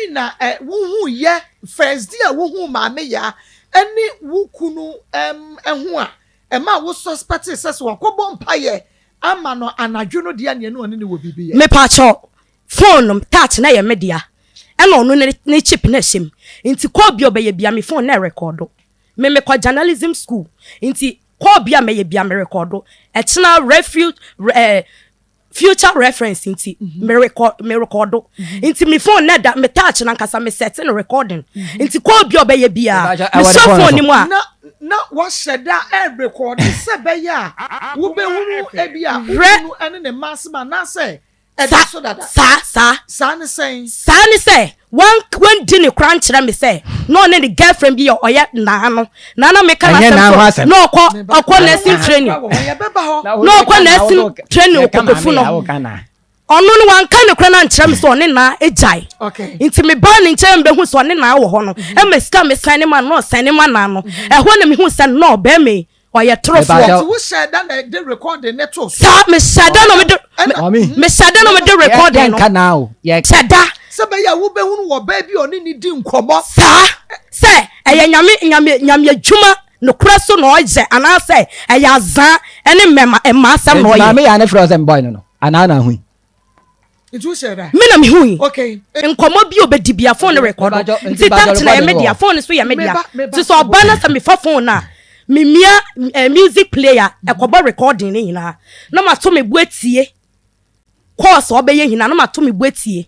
Then na wo ye first day wo hu maame ya ene wo kunu ho a ma wo suspect says wo kobo mpaye ama no anadwo no dia ne no ne wo bibi me pa cho phone touch na ye media ena onu ne chip na him nti ko bi obeye bia me phone na record me kwa journalism school nti ko bia me ye bia me record etna future reference nti me record nti me phone na da me touch na nkasa me set no recording nti ko bia obeye bia me so phone ni mu a na what said that record se be ya wo be hunu e bia hunu ene ne masma na say so that sa ne say one din e kran kire me say no ne the girlfriend bi oye na me kana say no akọ nursing training no akọ nursing training okofu no onu no wan kan kran na kire me so ne na ejai nti me ba ne kire me hu so ne na wo ho no e me ska me sign man no sign man na no e ho na me hu say no be me oye trofo wo said that they record the net sa me said no me said no me recording no kan now sada sebe ya wo be hunu wo ba bi oni ni di nkomo sa se eya nyame adwuma no kura so no oje ana se eya zan ene mema ema asam no oye na me ya ne frozen boy no ana hu it was said me na me hu okay nkomo bi obedi bia phone record nti that na media phone so ya media ti so obana se me fa phone na me mia music player ekobo recording ni na ma to me buetie course obeye hina na ma to me buetie